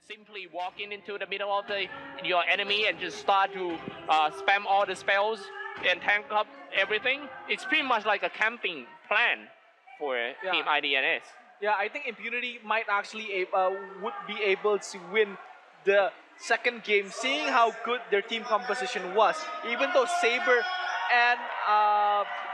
simply walking into the middle of your enemy and just start to spam all the spells and tank up everything. It's pretty much like a camping plan for Team IDNS. Yeah, I think Impunity might actually would be able to win the second game, seeing how good their team composition was. Even though Saber and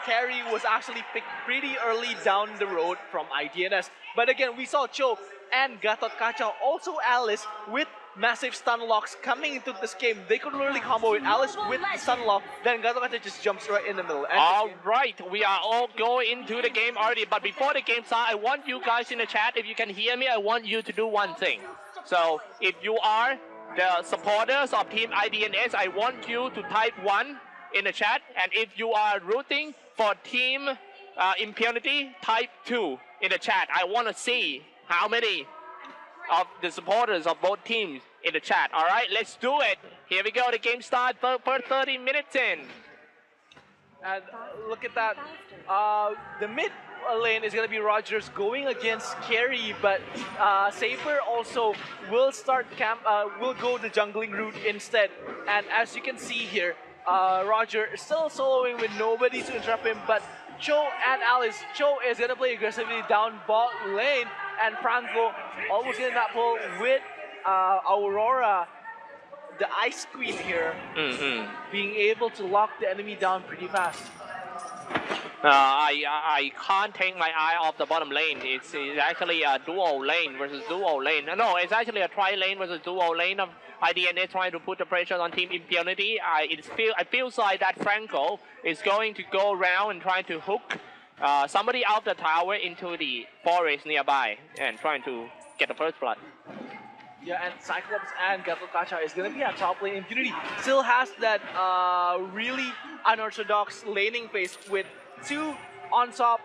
Carry was actually picked pretty early down the road from IDNS. But again, we saw Cho and Gatot Kacha, also Alice, with massive stun locks coming into this game. They could literally combo with Alice with the stun lock, then Gatot Kacha just jumps right in the middle. Alright, we are all going into the game already, but before the game starts, I want you guys in the chat, if you can hear me, I want you to do one thing. So, if you are the supporters of Team IDNS, I want you to type 1 in the chat, and if you are rooting for Team Impunity, type 2 in the chat. I want to see how many of the supporters of both teams in the chat. All right, let's do it. Here we go. The game starts for 30 minutes in. And look at that. The mid lane is going to be Rogers going against Carry, but Saber also will will go the jungling route instead. And as you can see here, Roger is still soloing with nobody to interrupt him, but Cho and Alice. Cho is going to play aggressively down bot lane, and Franco almost getting that pull with Aurora, the Ice Queen here, being able to lock the enemy down pretty fast. I can't take my eye off the bottom lane. It's actually a duo lane versus duo lane. No, it's actually a tri-lane versus duo lane of IDNA trying to put the pressure on Team Impunity. It feels like that Franco is going to go around and try to hook somebody out the tower into the forest nearby and trying to get the first blood. Yeah, and Cyclops and Gatot Kacha is going to be at top lane. Impunity still has that really unorthodox laning phase with 2 on top,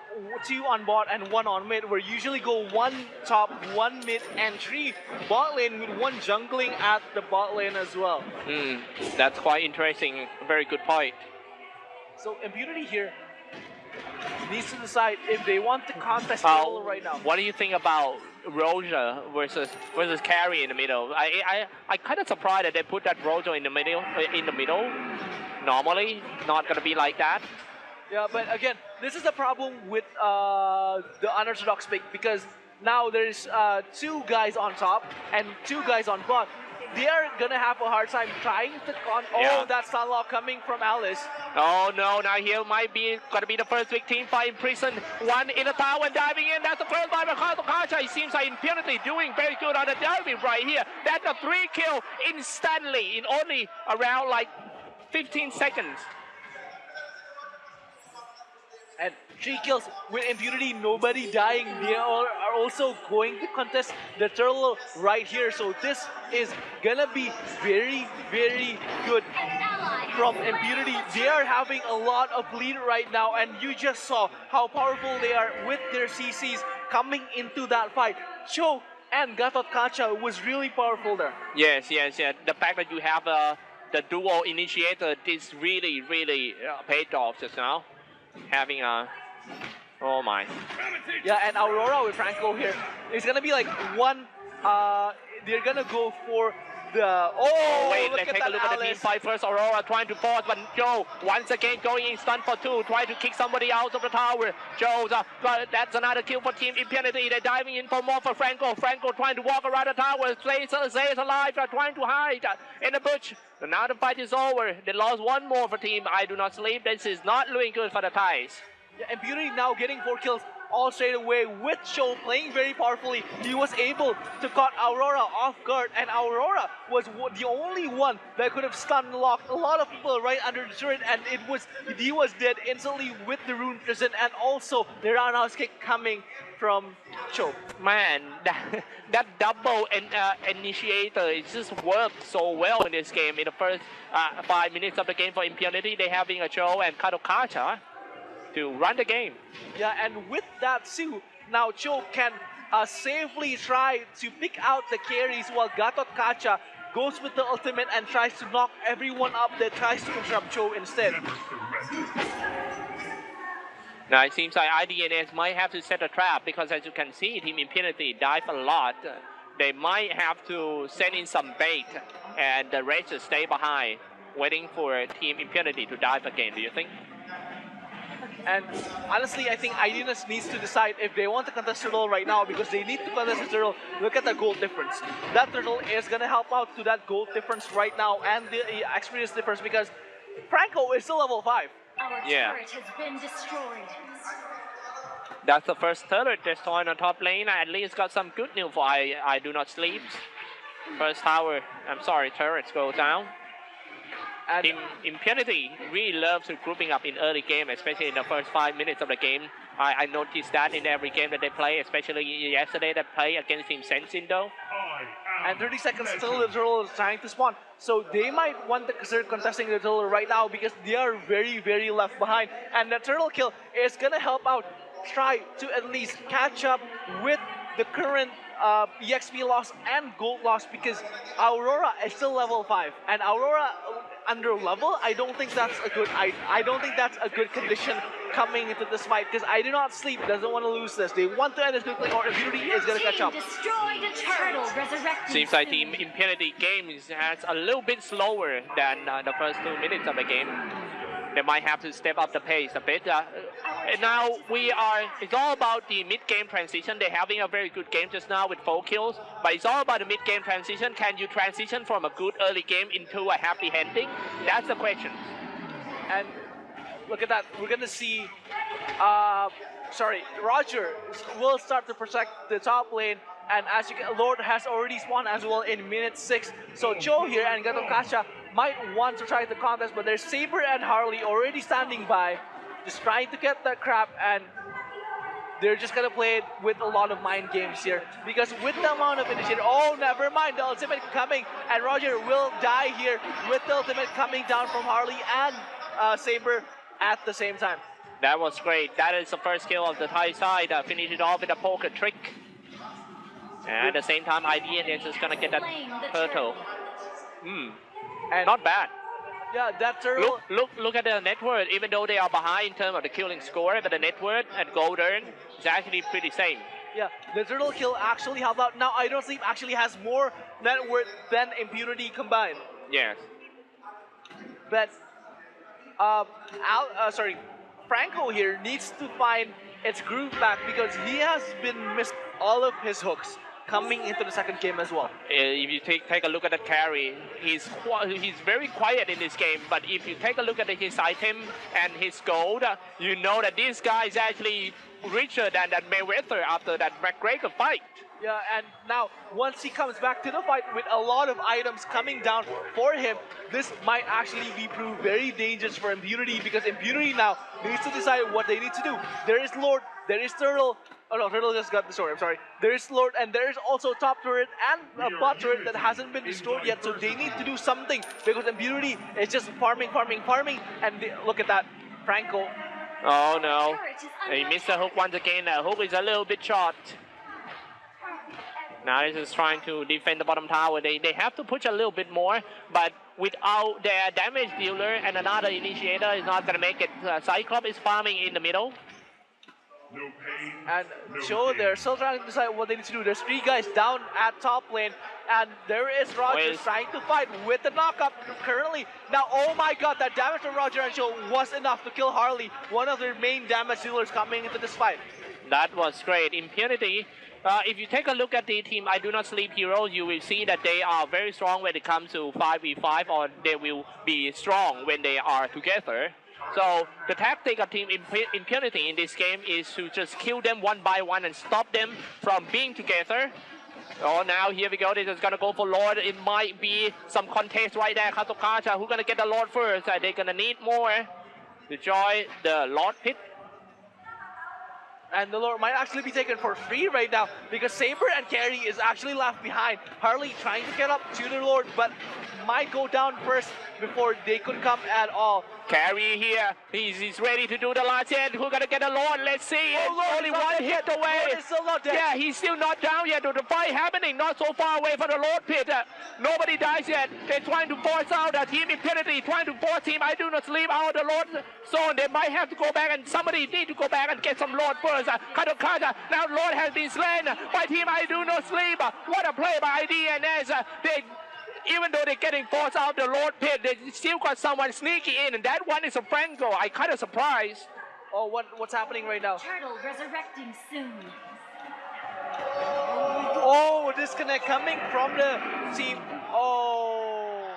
2 on bot, and 1 on mid, where you usually go 1 top, 1 mid, and 3 bot lane with 1 jungling at the bot lane as well. That's quite interesting. Very good point. So Impunity here needs to decide if they want to contest role right now. What do you think about Roja versus Carry in the middle? I kind of surprised that they put that Roja in the middle. Normally, not gonna be like that. Yeah, but again, this is the problem with the unorthodox pick, because now there's 2 guys on top and 2 guys on bot. They are gonna have a hard time trying to Oh, that stun lock coming from Alice. Oh no, now here might be gonna be the first big team fight in prison. 1 in the tower and diving in. That's the first by Kacha. It seems like Impunity doing very good on the diving right here. That's a 3 kill instantly in only around like 15 seconds. And 3 kills with Impunity, nobody dying. They are also going to contest the turtle right here. So this is gonna be very, very good from Impunity. They are having a lot of lead right now, and you just saw how powerful they are with their CCs coming into that fight. Cho and Gatot Kacha was really powerful there. Yes. The fact that you have the duo initiator is really paid off just now. Having oh my. Yeah, and Aurora with Franco here. It's gonna be like 1, they're gonna go for the, wait, let's take a look at the team fight first. Aurora trying to force, but Joe once again going in stun for 2, trying to kick somebody out of the tower. Joe's that's another kill for Team Impunity. They're diving in for more for Franco. Franco trying to walk around the tower, stays alive, trying to hide in the bush. So now the fight is over. They lost 1 more for Team IDONOTSLEEP. This is not looking good for the Thais. Yeah, Impunity now getting 4 kills all straight away with Cho playing very powerfully. He was able to caught Aurora off guard, and Aurora was the only one that could have stun locked a lot of people right under the turret, and he was dead instantly with the rune prison, and also the roundhouse kick coming from Cho. Man, that double initiator is just worked so well in this game. In the first 5 minutes of the game for Impunity, they having a Cho and Gatot Kacha to run the game. Yeah, and with that too, now Cho can safely try to pick out the carries, while Gatot Kacha goes with the ultimate and tries to knock everyone up that tries to interrupt Cho instead. Now it seems like IDNS might have to set a trap, because as you can see, Team Impunity dive a lot they might have to send in some bait and the rest just stay behind, waiting for Team Impunity to dive again, do you think? And honestly, I think IDONOTS needs to decide if they want to contest turtle right now, because they need to contest the turtle. Look at the gold difference. That turtle is going to help out to that gold difference right now and the experience difference, because Franco is still level 5. Our turret has been destroyed. That's the first turret destroyed on top lane. At least got some good news for I Do Not Sleep. First tower, turrets go down. And Team Impunity really loves grouping up in early game, especially in the first 5 minutes of the game. I noticed that in every game that they play, especially yesterday they play against Team Sensindo. And 30 seconds still, the turtle is trying to spawn. So they might want to consider contesting the turtle right now, because they are very, very left behind. And the turtle kill is going to help out, try to at least catch up with the current EXP loss and gold loss, because Aurora is still level 5. And Aurora under level, I don't think that's a good I don't think that's a good condition coming into this fight, because I Do Not Sleep doesn't want to lose this. They want to end this quickly, or Impunity is going to catch up. Destroyed a turtle, resurrected. Seems like Team Impunity games has a little bit slower than the first 2 minutes of the game. They might have to step up the pace a bit. And now it's all about the mid-game transition. They're having a very good game just now with 4 kills, but it's all about the mid-game transition. Can you transition from a good early game into a happy ending? That's the question. And look at that. We're going to see, Roger will start to protect the top lane. And as you can, Lord has already spawned as well in minute 6. So Joe here and Gato Kasha might want to try the contest, but there's Saber and Harley already standing by, just trying to get that crap, and they're just gonna play it with a lot of mind games here, because with the amount of initiative, oh, never mind, the ultimate coming, and Roger will die here with the ultimate coming down from Harley and Saber at the same time. That was great. That is the first kill of the Thai side. Finish it off with a poker trick. And at the same time, IDN is just gonna get that turtle. And not bad. Yeah, that turtle. Look at the net worth. Even though they are behind in terms of the killing score, but the net worth and gold earn is actually pretty same. Yeah, the turtle kill actually helped out. Now I Don't Sleep actually has more net worth than Impunity combined. Yes. But Franco here needs to find its groove back, because he has been missed all of his hooks coming into the second game as well. If you take a look at the carry, he's very quiet in this game, but if you take a look at his item and his gold, you know that this guy is actually richer than that Mayweather after that McGregor fight. Yeah, and now once he comes back to the fight with a lot of items coming down for him, this might actually be proved very dangerous for Impunity, because Impunity now needs to decide what they need to do. There is Lord, there is Turtle. Oh no, Turtle just got destroyed, I'm sorry. There is Lord, and there is also top turret and a bot turret that hasn't been destroyed yet, so they need to do something, because Impunity is just farming, and look at that, Franco. Oh no, he missed the hook once again. The hook is a little bit short. Now he's just trying to defend the bottom tower. They have to push a little bit more, but without their damage dealer and another initiator is not going to make it. Cyclops is farming in the middle. And Joe, they're still trying to decide what they need to do. There's 3 guys down at top lane, and there is Roger trying to fight with the knockup currently. Now, oh my god, that damage from Roger and Joe was enough to kill Harley, one of their main damage dealers coming into this fight. That was great. Impunity, if you take a look at the team I Do Not Sleep heroes, you will see that they are very strong when it comes to 5v5, or they will be strong when they are together. So the tactic of Team Impunity in this game is to just kill them one by one and stop them from being together. Oh, now here we go. They're just gonna go for Lord. It might be some contest right there. Katokasha, who's gonna get the Lord first? They're gonna need more to join the Lord pit. And the Lord might actually be taken for free right now, because Saber and Carry is actually left behind. Harley trying to get up to the Lord, but might go down first before they could come at all. Carry here. He's ready to do the last hit. Who's gonna get the Lord? Let's see. It's Lord only is not one dead hit yet. away. Lord is still not dead. Yeah, he's still not down yet. The fight happening not so far away from the Lord pit. Nobody dies yet. They're trying to force out Team Impunity, trying to force Team I Do Not Sleep out of the Lord zone. They might have to go back, and somebody need to go back and get some Lord first. Katokata. Now Lord has been slain by Team I Do Not Sleep. What a play by IDNS. Even though they're getting forced out the Lord pit, they still got someone sneaky in, and that one is a Franco. I kind of surprised. Oh, what's happening right now? Turtle resurrecting soon. Oh, disconnect coming from the team. Oh.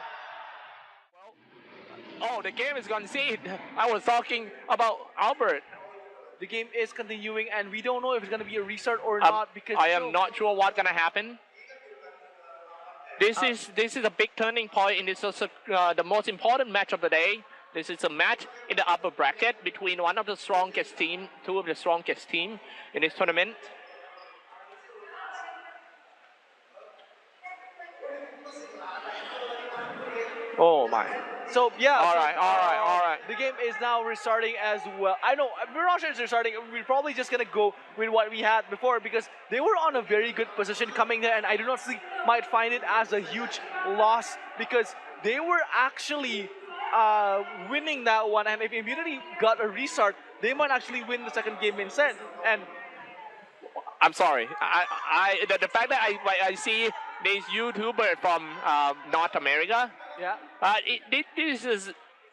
Oh, the game is gone. See, I was talking about Albert. The game is continuing, and we don't know if it's going to be a restart or not because I am not sure what's gonna happen. This is a big turning point in this the most important match of the day. This is a match in the upper bracket between one of the strongest team, two of the strongest team in this tournament. Oh my. So yeah. All right. The game is now restarting as well. I know we're not sure it's restarting. We're probably just gonna go with what we had before because they were on a very good position coming there, and I do not see might find it as a huge loss because they were actually winning that one. And if Impunity got a restart, they might actually win the second game instead. And I'm sorry. The fact that I see this YouTuber from North America. yeah. This is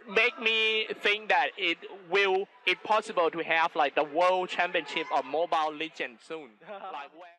make me think that it's possible to have like the World Championship of Mobile Legends soon. Like where